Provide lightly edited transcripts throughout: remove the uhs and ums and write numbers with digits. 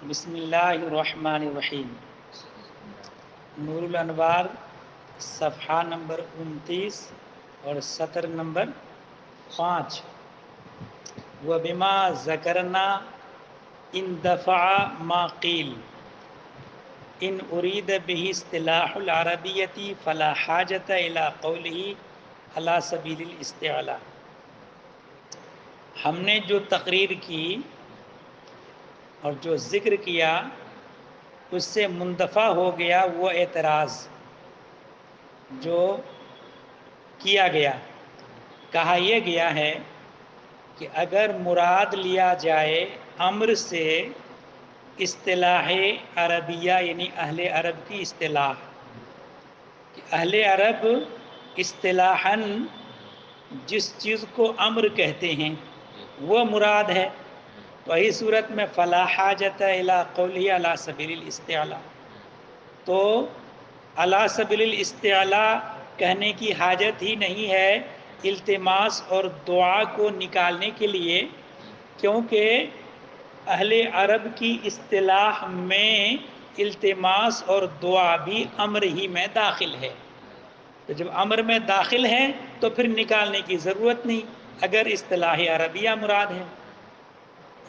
بسم اللہ الرحمن الرحیم۔ نور الانوار صفحہ نمبر 29 اور سطر نمبر 5۔ وبما ذکرنا ان دفع ما قیل ان ارید به اصطلاح العربیت فلا حاجت الى قوله علی سبیل الاستعلاء۔ ہم نے جو تقریر کی اور جو ذکر کیا اس سے مندفع ہو گیا وہ اعتراض جو کیا گیا۔ کہا یہ گیا ہے کہ اگر مراد لیا جائے امر سے اصطلاح عربیہ یعنی اہل عرب کی اصطلاح، کہ اہل عرب اصطلاحاً جس چیز کو امر کہتے ہیں وہ مراد ہے، تو اس صورت میں فلا حاجت الی قوله علی سبیل الاستعلاء، تو علی سبیل الاستعلاء کہنے کی حاجت ہی نہیں ہے التماس اور دعا کو نکالنے کے لیے، کیونکہ اہل عرب کی اصطلاح میں التماس اور دعا بھی امر ہی میں داخل ہے، تو جب امر میں داخل ہے تو پھر نکالنے کی ضرورت نہیں اگر اصطلاح عربیہ مراد ہے۔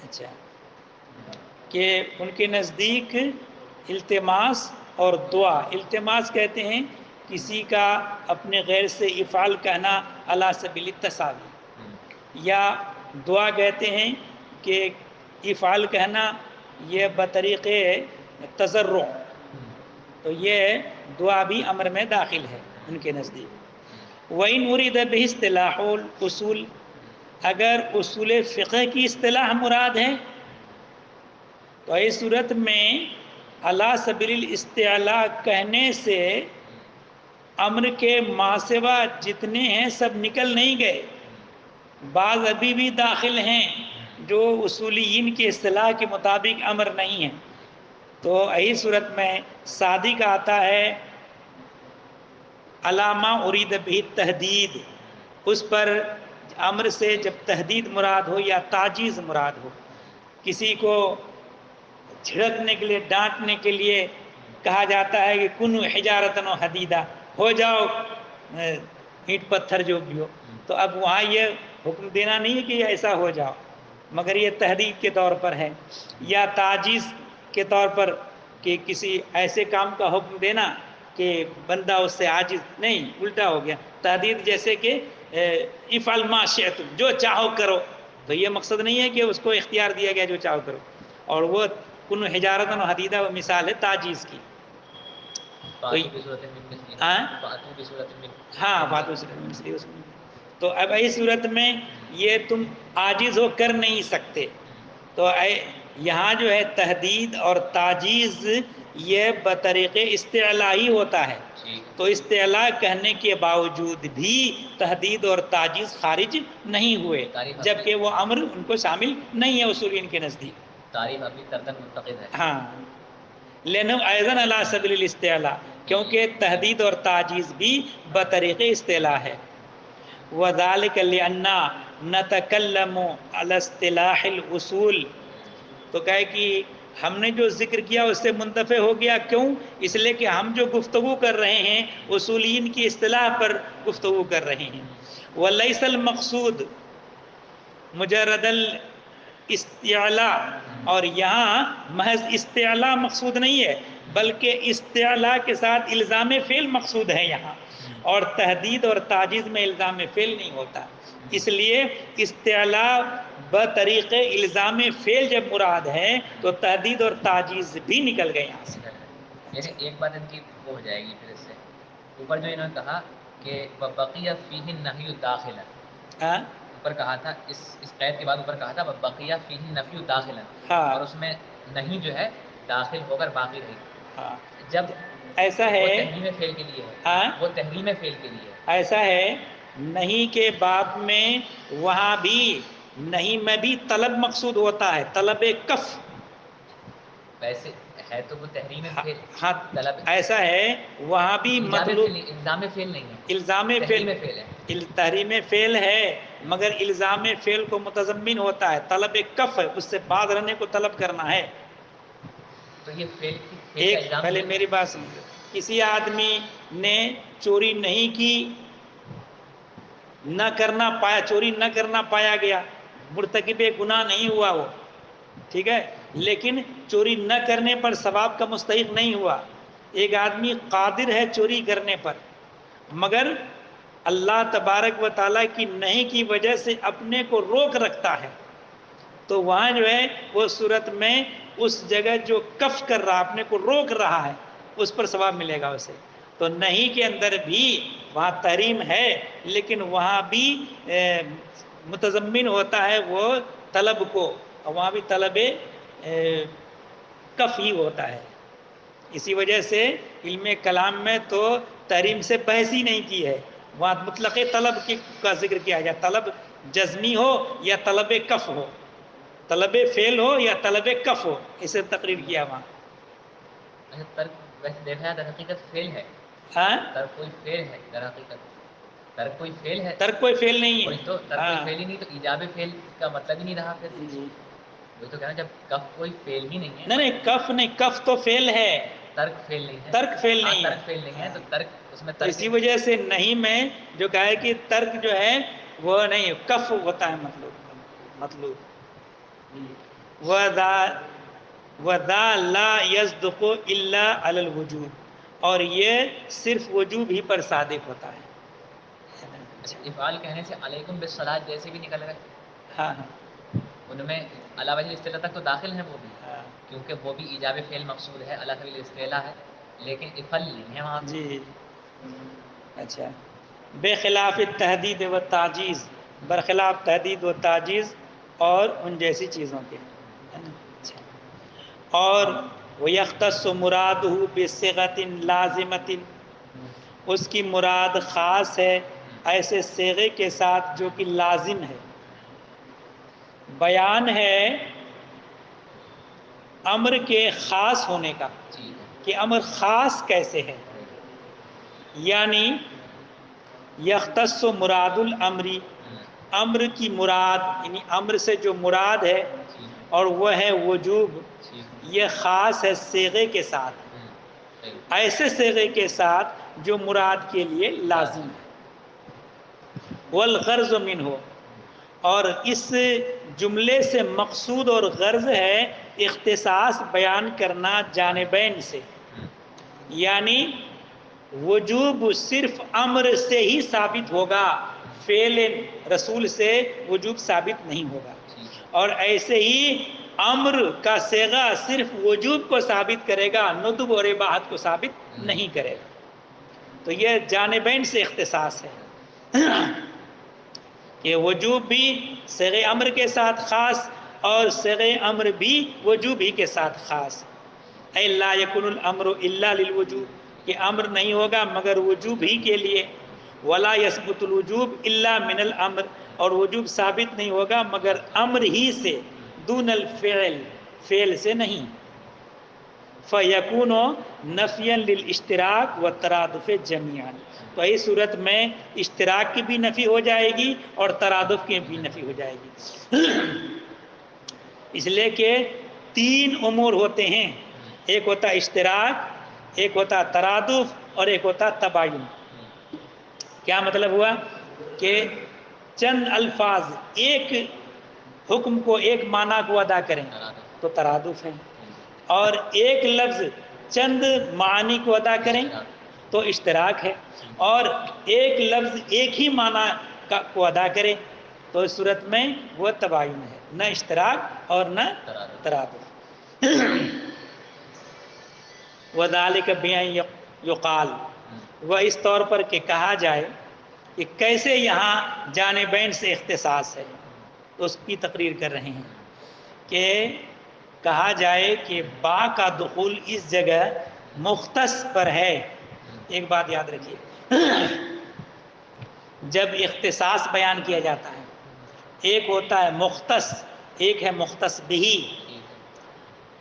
اچھا، کہ ان کے نزدیک التماس اور دعا، التماس کہتے ہیں کسی کا اپنے غیر سے افعال کہنا علی سبیل التساوی، یا دعا کہتے ہیں کہ افعال کہنا یہ بطریق تضرع، تو یہ دعا بھی امر میں داخل ہے ان کے نزدیک۔ وَإِنْ أُرِيدَ بِهِ اصطلاح الْأُصُولِ، اگر اصول فقہ کی اصطلاح مراد ہے تو اس صورت میں علی سبیل الاستعلاء کہنے سے امر کے ماسوا جتنے ہیں سب نکل نہیں گئے، بعض ابھی بھی داخل ہیں جو اصولیین کی اصطلاح کے مطابق امر نہیں ہیں، تو یہی صورت میں صادق آتا ہے علامہ ارید بھی تحدید، اس پر امر سے جب تحدید مراد ہو یا تعجیز مراد ہو، کسی کو جھڑکنے کے لیے ڈانٹنے کے لیے کہا جاتا ہے کہ کن حجارتن و حدیدہ، ہو جاؤ اینٹ پتھر جو بھی ہو، تو اب وہاں یہ حکم دینا نہیں ہے کہ ایسا ہو جاؤ، مگر یہ تحدید کے طور پر ہے، یا تعجیز کے طور پر کہ کسی ایسے کام کا حکم دینا کہ بندہ اس سے عاجز نہیں، الٹا ہو گیا تحدید، جیسے کہ افعل ما شئت، جو چاہو کرو، تو یہ مقصد نہیں ہے کہ اس کو اختیار دیا گیا جو چاہو کرو، اور وہ کن حجارتن و حدیدہ وہ مثال ہے تعجیز کی۔ ہاں بات اس میں، تو اب اس صورت میں یہ تم عاجز ہو کر نہیں سکتے، تو یہاں جو ہے تحدید اور تعجیز یہ بطریق استعلاء ہی ہوتا ہے، تو استعلاء کہنے کے باوجود بھی تحدید اور تعجیز خارج نہیں ہوئے، جبکہ وہ امر ان کو شامل نہیں ہے اصولین کے نزدیک۔ تعریف ابھی تردن منتقد ہے، ہاں، لینو ایضاً علی سبیل الاستعلاء، کیونکہ تحدید اور تعجیز بھی بطریق استعلاء ہے۔ وَذَلِكَ لِأَنَّا نَتَكَلَّمُ عَلَى اصْطِلَاحِ الْأُصُولِ، تو کہے کہ ہم نے جو ذکر کیا اس سے منتفع ہو گیا، کیوں؟ اس لیے کہ ہم جو گفتگو کر رہے ہیں اصولین کی اصطلاح پر گفتگو کر رہے ہیں۔ وَلَيْسَ الْمَقْصُودُ مُجَرَّدَ الاستعلاء، اور یہاں محض استعلاء مقصود نہیں ہے بلکہ استعلاء کے ساتھ الزام فعل مقصود ہے یہاں، اور تحدید اور تعجیز میں الزام فعل نہیں ہوتا، اس لیے استعلاء بطریق الزام فعل جب مراد ہے تو تحدید اور تعجیز بھی نکل گئے یہاں سے۔ یعنی ایک بات ان کی وہ ہو جائے گی پھر اس سے اوپر جو انہوں نے کہا کہ بقیہ فیہ النفی داخلا، اوپر کہا تھا اس قید کے بعد اوپر کہا تھا بقیہ فیہ النفی داخلا، اور اس میں نہیں جو ہے داخل ہو کر باقی رہی، جب ایسا ہے وہ تحریم فعل کے لیے ہے، وہ تحریم فعل کے لیے ایسا ہے نہیں کے باب میں وہاں بھی نہیں میں بھی طلب مقصود ہوتا ہے، طلب کف، ویسے ہے تو وہ تحریم فعل، ہاں طلب ایسا ہے وہاں بھی مطلوب الزام فعل نہیں ہے، الزام فعل ہے، تحریم فعل ہے مگر الزام فعل کو متضمن ہوتا ہے، طلب کف ہے، اس سے باز رہنے کو طلب کرنا ہے، تو یہ فیل ایک پہلے میری بات سمجھو، کسی آدمی نے چوری نہیں کی، نہ کرنا پایا، چوری نہ کرنا پایا گیا، مرتکب گناہ نہیں ہوا وہ، ٹھیک ہے، لیکن چوری نہ کرنے پر ثواب کا مستحق نہیں ہوا۔ ایک آدمی قادر ہے چوری کرنے پر، مگر اللہ تبارک و تعالیٰ کی نہیں کی وجہ سے اپنے کو روک رکھتا ہے، تو وہاں جو ہے وہ صورت میں اس جگہ جو کف کر رہا، اپنے کو روک رہا ہے، اس پر ثواب ملے گا اسے۔ تو نہیں کے اندر بھی وہاں تحریم ہے، لیکن وہاں بھی متضمن ہوتا ہے وہ طلب کو، اور وہاں بھی طلب کف ہی ہوتا ہے۔ اسی وجہ سے علم کلام میں تو تحریم سے بحث ہی نہیں کی ہے، وہاں مطلق طلب کا ذکر کیا گیا، طلب جزمی ہو یا طلب کف ہو، طلب فعل ہو یا طلب کف ہو، اسے تقریر کیا وہاں۔ اچھا، ترک ویسے دیکھا جائے در حقیقت فعل ہے، ہاں ترک کوئی فعل ہے، در حقیقت ترک کوئی فعل ہے، ترک کوئی فعل نہیں وہی ہے، تو ترک کوئی ہاں فعل ہی نہیں، تو ایجاب فعل کا مطلب ہی نہیں رہا پھر۔ جی، وہی تو کہنا، جب کف کوئی فعل ہی نہیں ہے، نہیں کف نہیں، کف تو فعل ہے، ترک فعل نہیں ہے، ترک فعل ہاں نہیں ہے، ترک فعل نہیں ہے، تو ترک اس میں تو ترک اسی وجہ سے نہیں میں جو کہا ہے کہ ترک جو ہے وہ نہیں، کف ہوتا ہے مطلوب وَذَا لَا يَصْدُقُ إِلَّا عَلَى الْوُجُوبِ، اور یہ صرف وجوب ہی پر صادق ہوتا ہے۔ افعال کہنے سے علیکم بالصلاۃ جیسے بھی نکل گئے، ہاں ان میں علی وجہ الاستعلاء تک تو داخل ہیں وہ بھی، ہاں کیونکہ وہ بھی ایجاب فعل مقصود ہے، علی سبیل الاستعلاء ہے، لیکن افعال نہیں ہے وہاں۔ جی اچھا، بے خلاف تحدید و تعجیز، برخلاف تحدید و تعجیز اور ان جیسی چیزوں کے، اچھا، اور وَيَخْتَصُّ مُرَادُهُ بِصِيغَةٍ لَازِمَةٍ، اس کی مراد خاص ہے ایسے صیغے کے ساتھ جو کہ لازم ہے۔ بیان ہے امر کے خاص ہونے کا، کہ امر خاص کیسے ہے، یعنی یختص مراد الامری، امر کی مراد، یعنی امر سے جو مراد ہے اور وہ ہے وجوب، یہ خاص ہے صیغے کے ساتھ، ایسے صیغے کے ساتھ جو مراد کے لیے لازم ہے۔ والغرض منہ، اور اس جملے سے مقصود اور غرض ہے اختصاص بیان کرنا جانبین سے، یعنی وجوب صرف امر سے ہی ثابت ہوگا، فعل رسول سے وجوب ثابت نہیں ہوگا، اور ایسے ہی امر کا صیغہ صرف وجوب کو ثابت کرے گا، ندب اور اباحت کو ثابت نہیں کرے گا۔ تو یہ جانبین سے اختصاص ہے کہ وجوب بھی صیغہ امر کے ساتھ خاص، اور صیغہ امر بھی وجوب ہی کے ساتھ خاص۔ اے لا یکن الامر الا للوجوب، کہ امر نہیں ہوگا مگر وجوب ہی کے لیے، ولا یثبت الوجوب الا من الامر، اور وجوب ثابت نہیں ہوگا مگر امر ہی سے، دون الفعل، فعل سے نہیں۔ فیکون نفیا للاشتراک والترادف جميعا، تو اس صورت میں اشتراک کی بھی نفی ہو جائے گی اور ترادف کی بھی نفی ہو جائے گی، اس لیے کہ تین امور ہوتے ہیں، ایک ہوتا اشتراک، ایک ہوتا ترادف، اور ایک ہوتا تباین۔ کیا مطلب ہوا کہ چند الفاظ ایک حکم کو، ایک معنی کو ادا کریں تو ترادف ہے، اور ایک لفظ چند معنی کو ادا کریں تو اشتراک ہے، اور ایک لفظ ایک ہی معنی کو ادا کرے تو اس صورت میں وہ تباین ہے، نہ اشتراک اور نہ ترادف۔ وَذَلِكَ بِأَنْ يُقَالَ، وہ اس طور پر کہ کہا جائے کہ کیسے یہاں جانبین سے اختصاص ہے، تو اس کی تقریر کر رہے ہیں کہ کہا جائے کہ با کا دخول اس جگہ مختص پر ہے۔ ایک بات یاد رکھیے، جب اختصاص بیان کیا جاتا ہے، ایک ہوتا ہے مختص، ایک ہے مختص بہی۔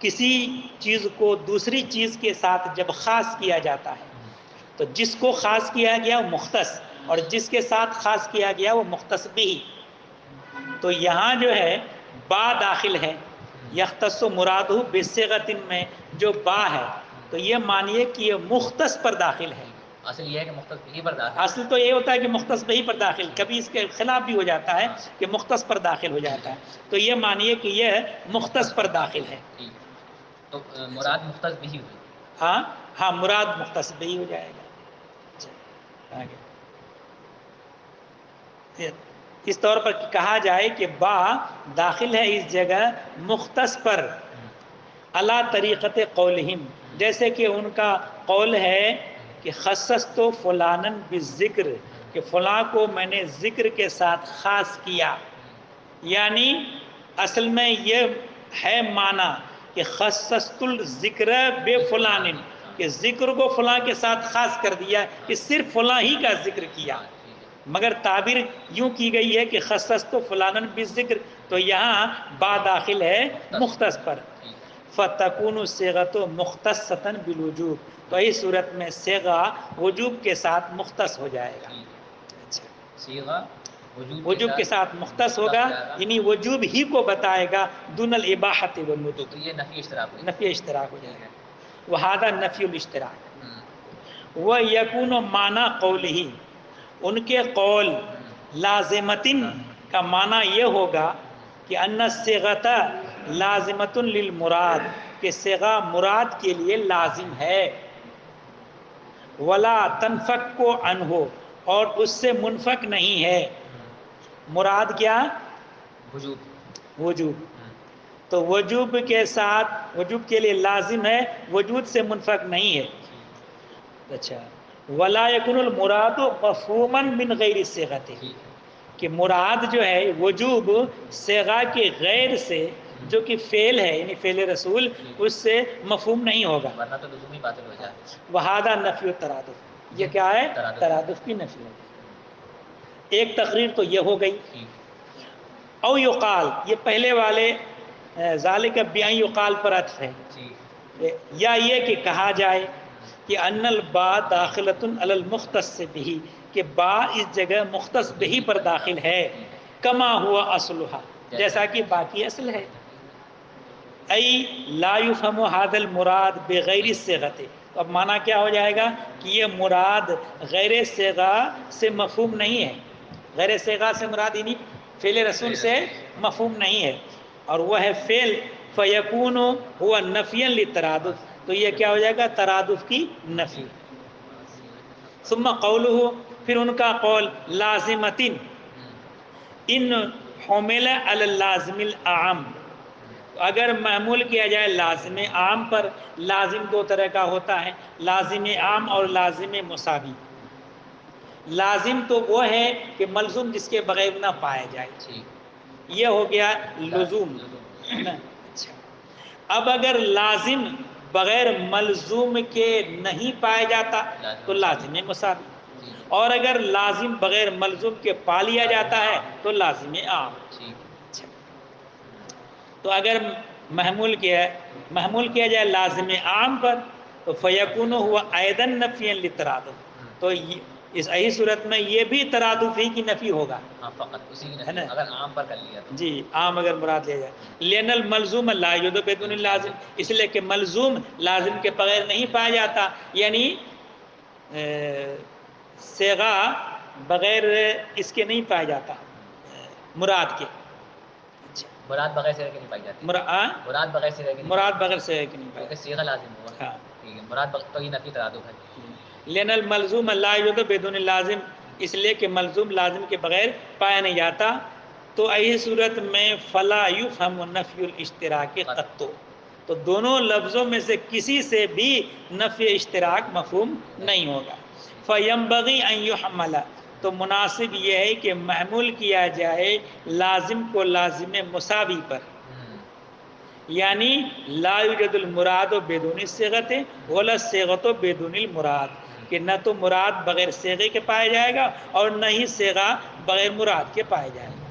کسی چیز کو دوسری چیز کے ساتھ جب خاص کیا جاتا ہے تو جس کو خاص کیا گیا وہ مختص، اور جس کے ساتھ خاص کیا گیا وہ مختص بہی۔ تو یہاں جو ہے با داخل ہے، یختص مرادہ بصیغۃ میں جو با ہے تو یہ مانیے کہ یہ مختص پر داخل ہے. اصل یہ ہے کہ مختص بہی پر داخل. اصل تو یہ ہوتا ہے کہ مختص بہی پر داخل، کبھی اس کے خلاف بھی ہو جاتا ہے کہ مختص پر داخل ہو جاتا ہے، تو یہ مانیے کہ یہ مختص پر داخل ہے. تو مراد مختص بہی ہوئی. ہاں مراد مختص بہی ہو جائے گا. آگے اس طور پر کہا جائے کہ با داخل ہے اس جگہ مختص پر علی طریقت قولہم، جیسے کہ ان کا قول ہے کہ خصصت فلانن بالذکر، کہ فلاں کو میں نے ذکر کے ساتھ خاص کیا. یعنی اصل میں یہ ہے معنی کہ خصصت الذکر بے فلان، کہ ذکر کو فلاں کے ساتھ خاص کر دیا کہ صرف فلاں ہی کا ذکر کیا. مگر تعبیر یوں کی گئی ہے کہ خصصت فلانن بالذکر، تو یہاں با داخل ہے مختص پر. فتکون صیغۃ مختصۃ بالوجوب، تو اس صورت میں صیغہ وجوب کے ساتھ مختص ہو جائے گا. صیغہ وجوب کے ساتھ مختص ہوگا، یعنی وجوب ہی کو بتائے گا دون الاباحۃ والندب. تو یہ نفی اشتراک ہوئی. نفی اشتراک ہو جائے گا. وہذا نفی الاشتراک. ویکون معنی قولہ، ان کے قول لازمتن کا معنی یہ ہوگا کہ ان الصیغۃ لازمۃ للمراد، کہ صیغہ مراد کے لیے لازم ہے. ولا تنفک عنہ، اور اس سے منفک نہیں ہے. مراد کیا؟ وجوب. تو وجوب کے ساتھ، وجوب کے لیے لازم ہے، وجود سے منفک نہیں ہے. اچھا، ولا یکن المراد مفہوما من غیر الصیغۃ، کہ مراد جو ہے وجوب صیغہ کے غیر سے، جو کہ فعل ہے یعنی فعل رسول، اس سے مفہوم نہیں ہوگا. ورنہ تو لزومی باطل ہو جائے. وہذا نفی الترادف، یہ کیا ہے؟ ترادف کی نفی ہے. ایک تقریر تو یہ ہو گئی. او یقال، یہ پہلے والے ذالک بیان یقال پر عطف ہے. یا یہ کہ کہا جائے کہ ان البا داخلۃ علی المختص بہ، کہ با اس جگہ مختص بہی پر داخل ہے. کما ہوا اصلھا، جیسا کہ باقی اصل ہے. ای لا یفہم ھذا المراد بغیر الصیغۃ، اب معنی کیا ہو جائے گا کہ یہ مراد غیر صیغہ سے مفہوم نہیں ہے. غیر صیغہ سے مراد یعنی فعل رسول سے مفہوم نہیں ہے، اور وہ ہے فعل. فیکون هو نفیا للترادف، تو یہ کیا ہو جائے گا؟ ترادف کی نفی. ثم قولہ، پھر ان کا قول لازمۃ ان حمل علی اللازم الاعم، اگر معمول کیا جائے لازم عام پر. لازم دو طرح کا ہوتا ہے، لازم عام اور لازم مساوی. لازم تو وہ ہے کہ ملزوم جس کے بغیر نہ پایا جائے، یہ ہو گیا لزوم. اچھا، اب اگر لازم بغیر ملزوم کے نہیں پایا جاتا تو لازم مساوی، اور اگر لازم بغیر ملزوم کے پا لیا جاتا ہے تو لازم عام. تو اگر محمول کیا جائے لازم عام پر تو فیکون ہوا ایدن نفیا للترادف، تو اس ایسی صورت میں یہ بھی ترادف ہی کی نفی ہوگا. فقط اسی کی ہے نا؟ نفی اگر عام پر کر لیا تو. جی، عام اگر مراد لیا جائے. لین الملزوم لا یوجد بدون اللازم، اس لیے کہ ملزوم لازم کے بغیر نہیں پایا جاتا، یعنی صیغہ بغیر اس کے نہیں پایا جاتا مراد کے. مراد بغیر صیغہ کے نہیں پائی جاتی. مراد بغیر صیغہ کے نہیں، مراد بغیر صیغہ کے نہیں پائی کیونکہ صیغہ لازم ہوا. ہاں، ٹھیک ہے، مراد بغیر تو یہ نفی ترادف ہے. لین الملزوم لا یوجد بدون اللازم، اس لیے کہ ملزوم لازم کے بغیر پایا نہیں جاتا. تو ایسی صورت میں فلا یفہم نفی الاشتراک قط، تو دونوں لفظوں میں سے کسی سے بھی نفی اشتراک مفہوم نہیں ہوگا. فینبغی ان یحمل، تو مناسب یہ ہے کہ محمول کیا جائے لازم کو لازم مساوی پر. یعنی لا یوجد المراد بدون الصیغۃ ولا الصیغۃ بدون المراد، کہ نہ تو مراد بغیر صیغے کے پایا جائے گا اور نہ ہی صیغہ بغیر مراد کے پایا جائے گا.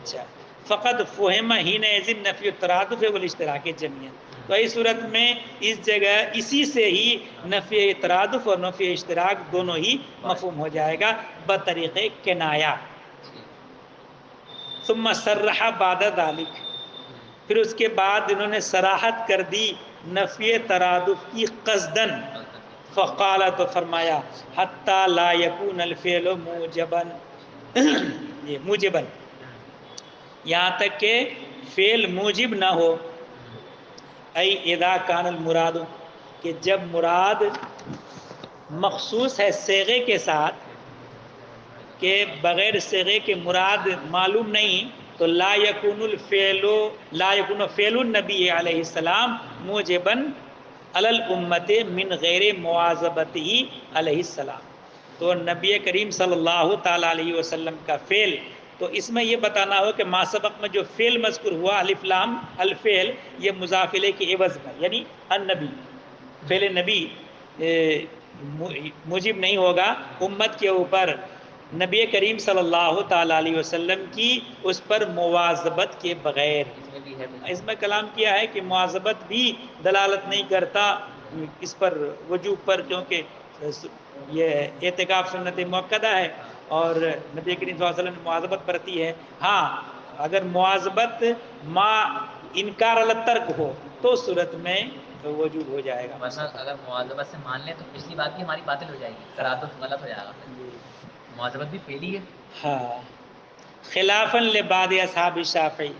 اچھا، فقط فہم حینئذ نفی الترادف والاشتراک جميعا، تو اس صورت میں اس جگہ اسی سے ہی نفی ترادف اور نفی اشتراک دونوں ہی مفہوم ہو جائے گا بطریق کنایہ. ثم صرح بعد ذلك، پھر اس کے بعد انہوں نے صراحت کر دی نفی ترادف کی قصدن، فقال تو فرمایا حتی لا یکون الفعل موجبا یہ موجبا، یہاں تک کہ فعل موجب نہ ہو، ای اذا کان المراد، کہ جب مراد مخصوص ہے صیغے کے ساتھ، کہ بغیر صیغے کے مراد معلوم نہیں، تو لا یکون الفعل، لا یکون فعل النبی علیہ السلام موجبا علی الامت من غیر مواظبتہ علیہ السلام، تو نبی کریم صلی اللہ تعالی علیہ وسلم کا فعل، تو اس میں یہ بتانا ہو کہ ما سبق میں جو فعل مذکور ہوا الف لام الفعل، یہ مضاف الیہ کے عوض میں، یعنی النبی، فعل نبی موجب نہیں ہوگا امت کے اوپر نبی کریم صلی اللہ تعالی علیہ وسلم کی اس پر مواظبت کے بغیر۔ اس میں کلام کیا ہے کہ مواظبت بھی دلالت نہیں کرتا اس پر وجوب پر، کیونکہ یہ اعتکاف سنت مؤکدہ ہے اور نبی کریم صلی اللہ علیہ وسلم نے مواظبت برتی ہے۔ ہاں اگر مواظبت ما انکار الترک ہو تو صورت میں وجوب ہو جائے گا۔ ورنہ اگر مواظبت سے مان لیں تو پچھلی بات بھی ہماری باطل ہو جائے گی، ترادف غلط ہو جائے گا، مواظبت بھی پھیلی ہے۔ ہاں خلافاً لبعض اصحاب الشافعی،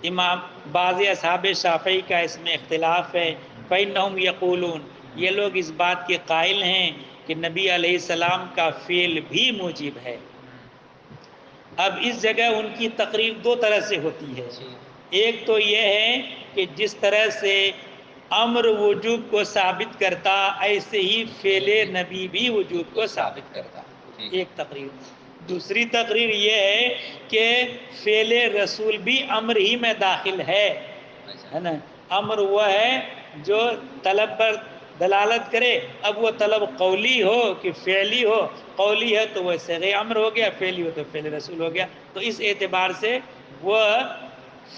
امام بعض اصحاب شافعی کا اس میں اختلاف ہے، فإنہم یقولون، یہ لوگ اس بات کے قائل ہیں کہ نبی علیہ السلام کا فعل بھی موجب ہے۔ اب اس جگہ ان کی تقریر دو طرح سے ہوتی ہے، ایک تو یہ ہے کہ جس طرح سے امر وجوب کو ثابت کرتا ایسے ہی فعل نبی بھی وجوب کو ثابت کرتا، ایک تقریر۔ دوسری تقریر یہ ہے کہ فعل رسول بھی امر ہی میں داخل ہے نا، امر وہ ہے جو طلب پر دلالت کرے، اب وہ طلب قولی ہو کہ فعلی ہو، قولی ہے تو وہ صیغہ امر ہو گیا، فعلی ہو تو فعل رسول ہو گیا، تو اس اعتبار سے وہ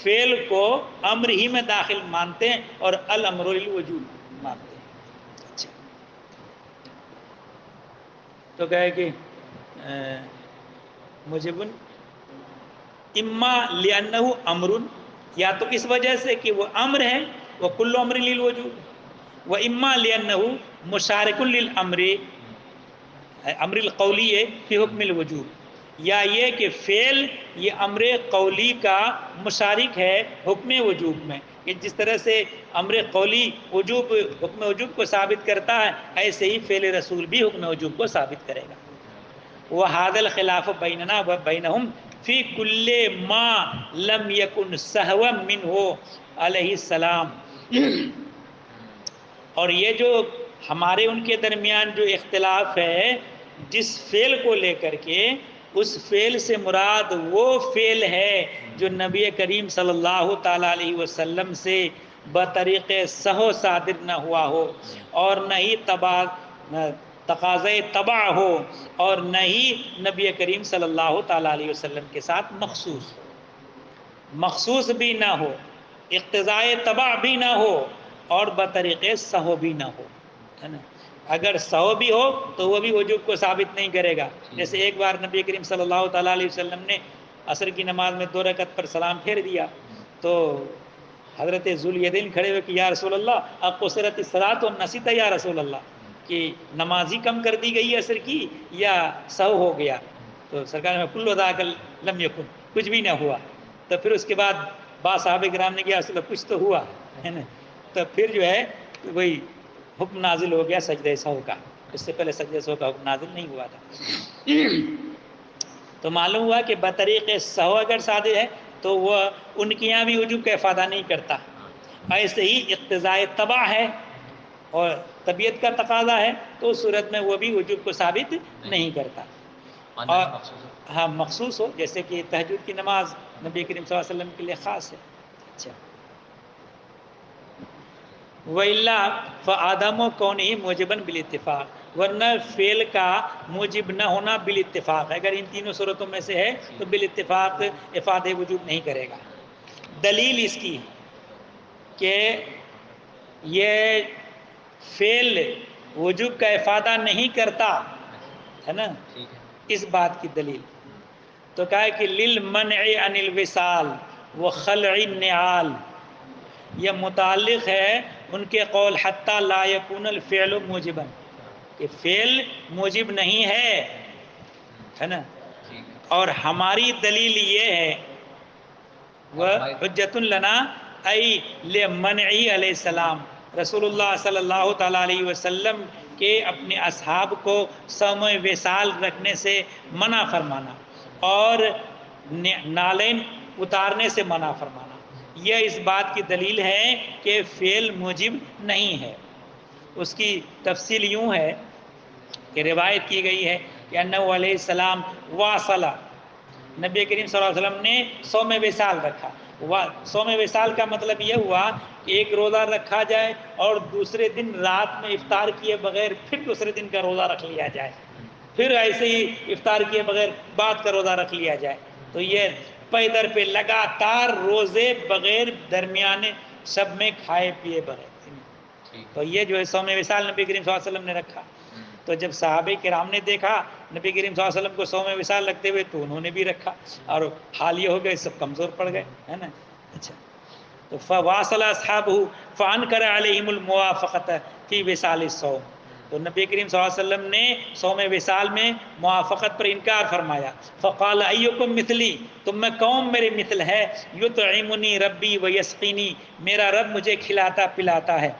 فعل کو امر ہی میں داخل مانتے ہیں اور الامر للوجوب مانتے ہیں۔ اچھا تو کہے کہ موجبن اما لانہ امر، یا تو اس وجہ سے کہ وہ امر ہے، وہ کل امر للوجوب، و اما لانہ مشارک للامر، امر القولی فی حکم الوجوب، یا یہ کہ فعل یہ امر قولی کا مشارک ہے حکم وجوب میں، کہ جس طرح سے امر قولی وجوب حکم وجوب کو ثابت کرتا ہے ایسے ہی فعل رسول بھی حکم وجوب کو ثابت کرے گا۔ وَهَذَا الْخِلَافُ بَيْنَنَا وَبَيْنَهُمْ فِي كُلِّ مَا لَمْ يَكُنْ سَهْوًا مِّنْهُ علیہ السلام، اور یہ جو ہمارے ان کے درمیان جو اختلاف ہے جس فعل کو لے کر کے، اس فعل سے مراد وہ فعل ہے جو نبی کریم صلی اللہ تعالی علیہ وسلم سے بطریق سہو صادر نہ ہوا ہو، اور نہ ہی تقاضۂ تبع ہو، اور نہ ہی نبی کریم صلی اللہ تعالی علیہ وسلم کے ساتھ مخصوص ہو، مخصوص بھی نہ ہو، اقتضائے تبع بھی نہ ہو، اور بطریق سہو بھی نہ ہو، ہے نا۔ اگر سہو بھی ہو تو وہ بھی وجوب کو ثابت نہیں کرے گا، جیسے ایک بار نبی کریم صلی اللہ تعالیٰ علیہ وسلم نے عصر کی نماز میں 2 رکعت پر سلام پھیر دیا، تو حضرت ذوالیدین کھڑے ہوئے کہ یا رسول اللہ اقصرت الصلاۃ ونسیت یا رسول اللہ، کہ نماز ہی کم کر دی گئی عصر کی یا سہو ہو گیا، تو سرکار میں کل ذاک لم یکن، کچھ بھی نہ ہوا۔ تو پھر اس کے بعد بعض صحابہ کرام نے کیا رسول اللہ کچھ تو ہوا ہے نا، تو پھر جو ہے وہی حکم نازل ہو گیا سجدہ سہو کا، اس سے پہلے سجدہ سہو کا حکم نازل نہیں ہوا تھا۔ تو معلوم ہوا کہ بطریق سہو اگر صادر ہے تو وہ ان کے یہاں بھی وجوب کا افادہ نہیں کرتا، ایسے ہی اقتضائے تبع ہے اور طبیعت کا تقاضا ہے تو اس صورت میں وہ بھی وجوب کو ثابت نہیں کرتا، اور ہاں مخصوص ہو، جیسے کہ تہجد کی نماز نبی کریم صلی اللہ علیہ وسلم کے لیے خاص ہے۔ اچھا وَإِلَّا فَآدَمُ كَوْنِهِ مُوجِبًا بِالِاتِّفَاقِ، ورنہ فعل کا موجب نہ ہونا بالاتفاق ہے، اگر ان تینوں صورتوں میں سے ہے تو بالاتفاق افادہ وجوب نہیں کرے گا۔ دلیل اس کی کہ یہ فعل وجوب کا افادہ نہیں کرتا ہے نا، اس بات کی دلیل تو کہا کہ لِلْمَنْعِ عَنِ الْوِصَالِ وَخَلْعِ النِّعَالِ، یہ متعلق ہے ان کے قول حتی لا یکون الفعل موجبا، کہ فعل موجب نہیں ہے نا. اور ہماری دلیل یہ ہے وہ حجت لنا ای لمنعی علیہ السلام، رسول اللہ صلی اللہ تعالیٰ علیہ وسلم کے اپنے اصحاب کو صوم وصال رکھنے سے منع فرمانا اور نالین اتارنے سے منع فرمانا. یہ اس بات کی دلیل ہے کہ فعل موجب نہیں ہے. اس کی تفصیل یوں ہے کہ روایت کی گئی ہے کہ انہو علیہ السلام واصلہ، نبی کریم صلی اللہ علیہ وسلم نے صوم وصال رکھا. صوم وصال کا مطلب یہ ہوا کہ ایک روزہ رکھا جائے اور دوسرے دن رات میں افطار کیے بغیر پھر دوسرے دن کا روزہ رکھ لیا جائے، پھر ایسے ہی افطار کیے بغیر بعد کا روزہ رکھ لیا جائے. تو یہ پے در پہ لگاتار روزے بغیر درمیانے سب میں کھائے پیے بغیر. تو یہ جو ہے صوم وصال نبی کریم صلی اللہ علیہ وسلم نے رکھا. تو جب صحابہ کرام نے دیکھا نبی کریم صلی اللہ علیہ وسلم کو صوم وصال رکھتے ہوئے تو انہوں نے بھی رکھا، اور حال یہ ہو گئے سب کمزور پڑ گئے، ہے نا. اچھا، تو فواصل اصحابہ فانکر علیہم الموافقۃ فی وصال الصوم، تو نبی کریم صلی اللہ علیہ وسلم نے صوم وصال میں موافقت پر انکار فرمایا. فقال ایکم مثلی، تم میں کون میرے مثل ہے، یطعمنی ربی ویسقینی، میرا رب مجھے کھلاتا پلاتا ہے.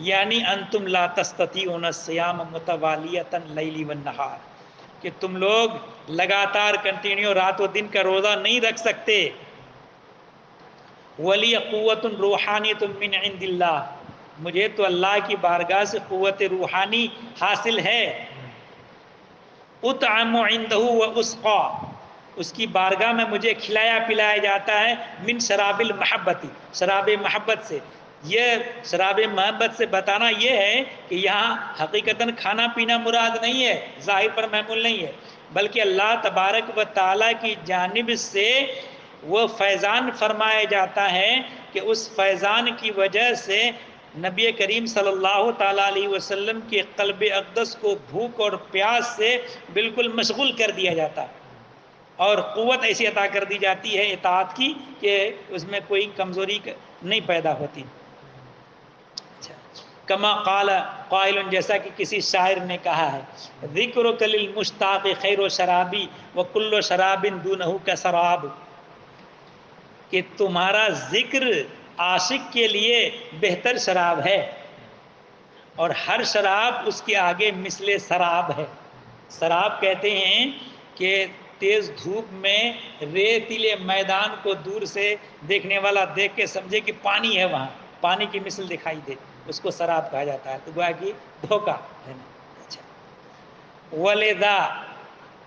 یعنی انتم لا تستطیعون الصیام متوالیۃ اللیل والنہار، کہ تم لوگ لگاتار کنٹینیو رات و دن کا روزہ نہیں رکھ سکتے. ولی قوت روحانیۃ من عند اللہ، مجھے تو اللہ کی بارگاہ سے قوت روحانی حاصل ہے. اطعم عنده واسقا، اس کی بارگاہ میں مجھے کھلایا پلایا جاتا ہے. من شراب المحبت، شراب محبت سے. یہ شراب محبت سے بتانا یہ ہے کہ یہاں حقیقتاً کھانا پینا مراد نہیں ہے، ظاہر پر محمول نہیں ہے، بلکہ اللہ تبارک و تعالیٰ کی جانب سے وہ فیضان فرمایا جاتا ہے کہ اس فیضان کی وجہ سے نبی کریم صلی اللہ تعالیٰ علیہ وسلم کے قلب اقدس کو بھوک اور پیاس سے بالکل مشغول کر دیا جاتا ہے، اور قوت ایسی عطا کر دی جاتی ہے اطاعت کی کہ اس میں کوئی کمزوری نہیں پیدا ہوتی. کما قال قائل، جیسا کہ کسی شاعر نے کہا ہے، ذکرک للمشتاق خیر و شرابی وکل شراب دونہ کسراب، کہ تمہارا ذکر عاشق کے لیے بہتر شراب ہے اور ہر شراب اس کے آگے مثل سراب ہے. سراب کہتے ہیں کہ تیز دھوپ میں ریتیلے میدان کو دور سے دیکھنے والا دیکھ کے سمجھے کہ پانی ہے، وہاں پانی کی مثل دکھائی دے، اس کو سراب کہا جاتا ہے. تو گویا کہ دھوکہ ہے نا. اچھا، ولذا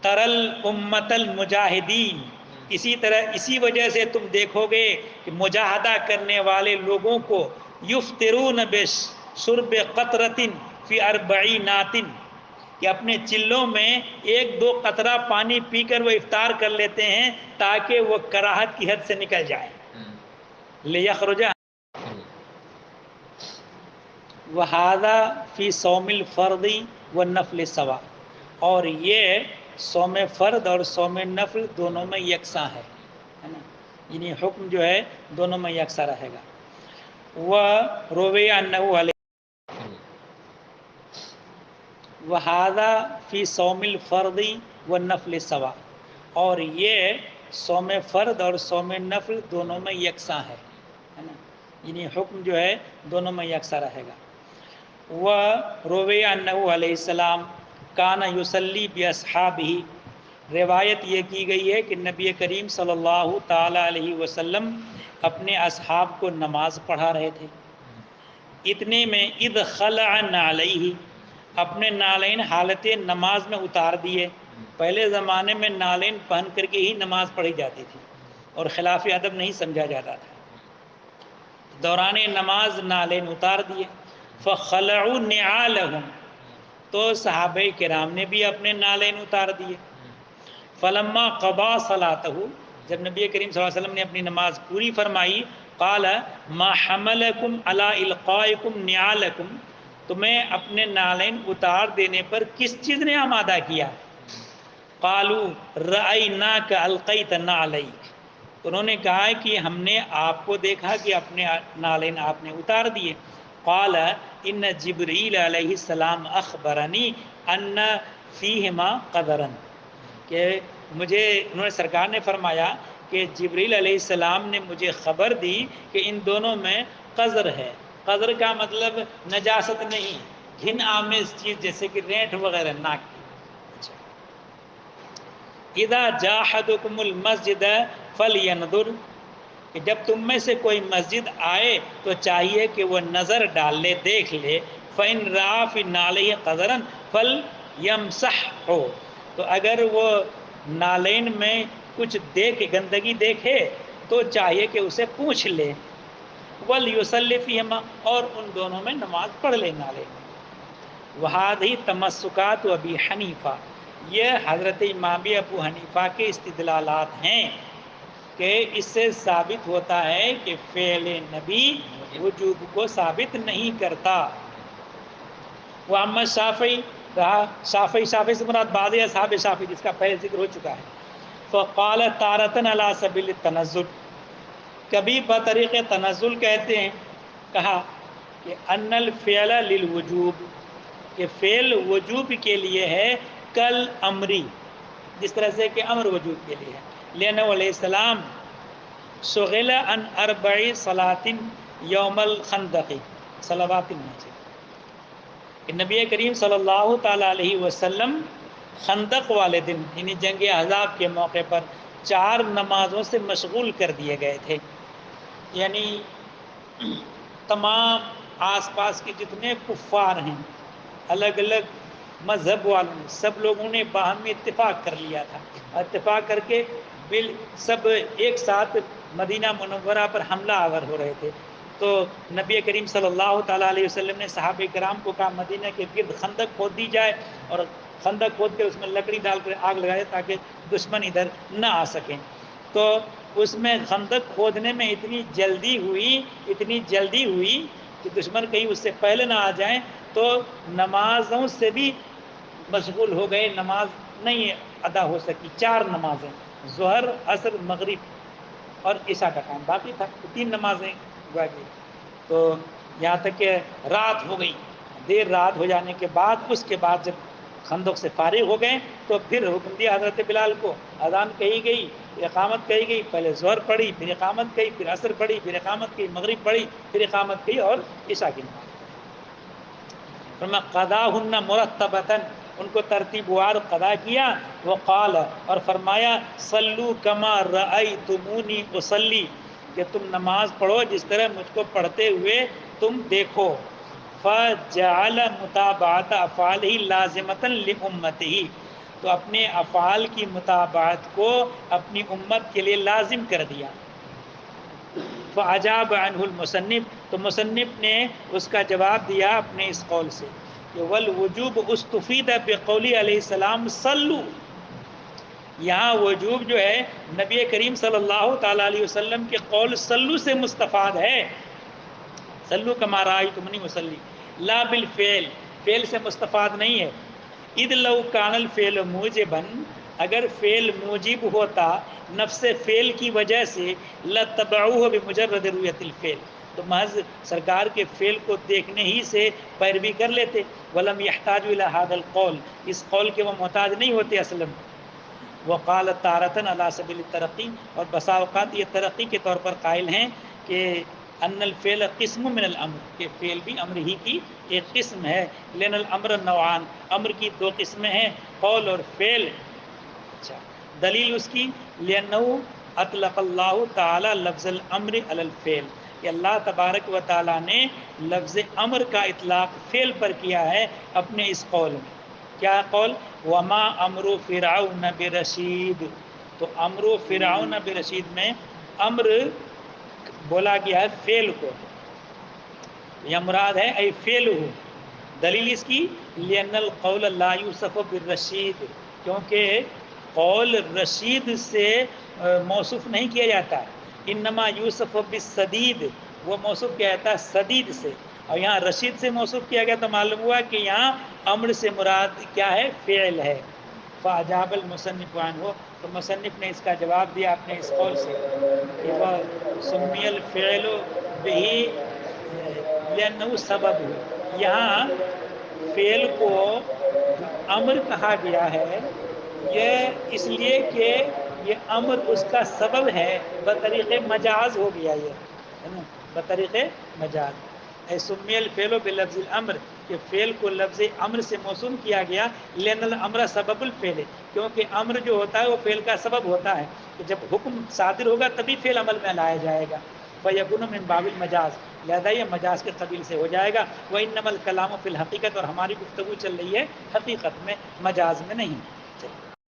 ترل امت المجاہدین، اسی طرح اسی وجہ سے تم دیکھو گے کہ مجاہدہ کرنے والے لوگوں کو یفطرون بشرب قطرۃ فی 40 کہ اپنے چلوں میں 1-2 قطرہ پانی پی کر وہ افطار کر لیتے ہیں تاکہ وہ کراہت کی حد سے نکل جائے. لیخرج وہذا فی صوم الفرض والنفل سوا، اور یہ صوم فرد اور صوم نفل دونوں میں یکساں ہے نا، یعنی حکم جو ہے دونوں میں یکساں رہے گا. وہ روی انہ علیہ وہذا فی صوم الفرض والنفل سوا، اور یہ صوم فرد اور صوم نفل دونوں میں یکساں ہے نا، یعنی حکم جو ہے دونوں میں یکساں رہے گا. وہ روی انہ علیہ السلام کان یصلی باصحابہ، روایت یہ کی گئی ہے کہ نبی کریم صلی اللہ تعالیٰ علیہ وسلم اپنے اصحاب کو نماز پڑھا رہے تھے. اتنے میں اذ خلع نعلیہ، اپنے نالین حالت نماز میں اتار دیے. پہلے زمانے میں نالین پہن کر کے ہی نماز پڑھی جاتی تھی اور خلاف ادب نہیں سمجھا جاتا تھا. دوران نماز نالین اتار دیے. فخلعوا نعالهم، تو صحابہ کرام نے بھی اپنے نالین اتار دیے. فلما قضا صلاتہ، جب نبی کریم صلی اللہ علیہ وسلم نے اپنی نماز پوری فرمائی، قال ما حملکم علی القائکم نعالکم، تمہیں اپنے نالین اتار دینے پر کس چیز نے آمادہ کیا؟ قالوا رأیناک القیت نعلیک، انہوں نے کہا کہ ہم نے آپ کو دیکھا کہ اپنے نالین آپ نے اتار دیے. قال ان جبریل علیہ السلام اخبرنی ان فیہما قدرا، کہ مجھے انہوں نے سرکار نے فرمایا کہ جبریل علیہ السلام نے مجھے خبر دی کہ ان دونوں میں قذر ہے. قذر کا مطلب نجاست نہیں، گھن آمیز چیز جیسے کہ رینٹ وغیرہ ناک کی. اذا جاحدکم المسجد فلینظر، کہ جب تم میں سے کوئی مسجد آئے تو چاہیے کہ وہ نظر ڈال لے، دیکھ لے. فإن رأى في نعلیہ قذرا فلیمسحہ، تو اگر وہ نالین میں کچھ گندگی دیکھے تو چاہیے کہ اسے پوچھ لے. ولیصلی فیہما، اور ان دونوں میں نماز پڑھ لے نالین میں. وہذہ تمسکات ابی حنیفہ، یہ حضرت امام ابو حنیفہ کے استدلالات ہیں کہ اس سے ثابت ہوتا ہے کہ فعل نبی وجوب کو ثابت نہیں کرتا. وہ احمد شافعی رہا، شافعی سے مراد بعض اصحاب شافعی جس کا پہلے ذکر ہو چکا ہے. فقال تارتن علی سبیل التنزل، کبھی بطریق تنزل کہتے ہیں. کہا کہ ان الفعل للوجوب، کہ فعل وجوب کے لیے ہے، کل امری، جس طرح سے کہ امر وجوب کے لیے ہے. لأنہ علیہ السلام شغل عن 4 صلاۃ یوم الخندق صلوات النجم، کہ نبی کریم صلی اللہ تعالیٰ علیہ وسلم خندق والے دن یعنی جنگ احزاب کے موقع پر 4 نمازوں سے مشغول کر دیے گئے تھے. یعنی تمام آس پاس کے جتنے کفار ہیں، الگ الگ مذہب والوں نے، سب لوگوں نے باہمی اتفاق کر لیا تھا. اتفاق کر کے سب ایک ساتھ مدینہ منورہ پر حملہ آور ہو رہے تھے. تو نبی کریم صلی اللہ تعالیٰ علیہ وسلم نے صحابہ کرام کو کہا مدینہ کے گرد خندق کھود دی جائے، اور خندق کھود کے اس میں لکڑی ڈال کر آگ لگائے تاکہ دشمن ادھر نہ آ سکیں. تو اس میں خندق کھودنے میں اتنی جلدی ہوئی کہ دشمن کہیں اس سے پہلے نہ آ جائیں، تو نمازوں سے بھی مشغول ہو گئے، نماز نہیں ادا ہو سکی. 4 نمازیں، ظہر، عصر، مغرب اور عشاء کا ٹائم باقی تھا، 3 نمازیں ہوا گئی. تو یہاں تک کہ رات ہو گئی. دیر رات ہو جانے کے بعد، اس کے بعد جب خندق سے فارغ ہو گئے تو پھر حکم دیا حضرت بلال کو، اذان کہی گئی، پھر اقامت کہی گئی. پہلے ظہر پڑھی، پھر اقامت کہی، پھر عصر پڑھی، پھر اقامت کہی، مغرب پڑھی، پھر اقامت کہی اور عشاء کی نماز. فرمایا قضاہن مرتبۃ، ان کو ترتیب وار قضا کیا. وقال، اور فرمایا صلو کما رأیتمونی اصلی، کہ تم نماز پڑھو جس طرح مجھ کو پڑھتے ہوئے تم دیکھو. فجعل متابعت افعالہ لازمۃ لامتہ، تو اپنے افعال کی متابعت کو اپنی امت کے لیے لازم کر دیا. فاجاب عنہ المصنف، تو مصنف نے اس کا جواب دیا اپنے اس قول سے کہ والوجوب استفید بقولی علیہ السلام صلو، یہاں وجوب جو ہے نبی کریم صلی اللہ تعالیٰ علیہ وسلم کے قول صلو سے مستفاد ہے. صلو کما رأیتمونی اصلی، لا بالفعل، فعل سے مستفاد نہیں ہے. اذ لو کان الفعل موجبا، اگر فعل موجب ہوتا نفس فعل کی وجہ سے، لتبعوہ بمجرد رؤیت الفعل، تو محض سرکار کے فعل کو دیکھنے ہی سے پیروی کر لیتے. ولم یحتاج الی ھذا القول، اس قول کے وہ محتاج نہیں ہوتے اصلا. وقال تارتن علی سبیل الترقی، اور بسا اوقات یہ ترقی کے طور پر قائل ہیں کہ ان الفعل قسم من الامر، کہ فعل بھی امر ہی کی ایک قسم ہے. لین الامر نوعان، امر کی 2 قسمیں ہیں، قول اور فعل. اچھا، دلیل اس کی لأنہ اطلق اللہ تعالی لفظ الامر علی الفعل، کہ اللہ تبارک و تعالی نے لفظ امر کا اطلاق فعل پر کیا ہے اپنے اس قول میں. کیا قول؟ وما امر فرعون برشید، تو امر فرعون برشید میں امر بولا گیا ہے فعل کو، یہ مراد ہے ای فعل ہو. دلیل اس کی لأن القول لا یوصف بالرشید، کیونکہ قول رشید سے موصوف نہیں کیا جاتا. انما یوصف بالسدید، وہ موصوف کیا جاتا ہے سدید سے، اور یہاں رشید سے موصوف کیا گیا تو معلوم ہوا کہ یہاں امر سے مراد کیا ہے؟ فعل ہے. فاجاب المصنف عنہ، تو مصنف نے اس کا جواب دیا اپنے اس قول سے کہ وہ سمی الفعل بہی لأنه سبب ہو، یہاں فعل کو امر کہا گیا ہے یہ اس لیے کہ یہ امر اس کا سبب ہے، بطریق مجاز ہو گیا یہ ہے نا، بطریق مجاز۔ سمی الفعل بلفظ الامر، کہ فعل کو لفظ امر سے موصول کیا گیا، لین الامر سبب الفعل، کیونکہ امر جو ہوتا ہے وہ فعل کا سبب ہوتا ہے، کہ جب حکم صادر ہوگا تبھی فعل عمل میں لایا جائے گا، فیکون من باب المجاز، لہذا یہ مجاز کے قبیل سے ہو جائے گا، وانما الکلام فی الحقیقت، اور ہماری گفتگو چل رہی ہے حقیقت میں، مجاز میں نہیں۔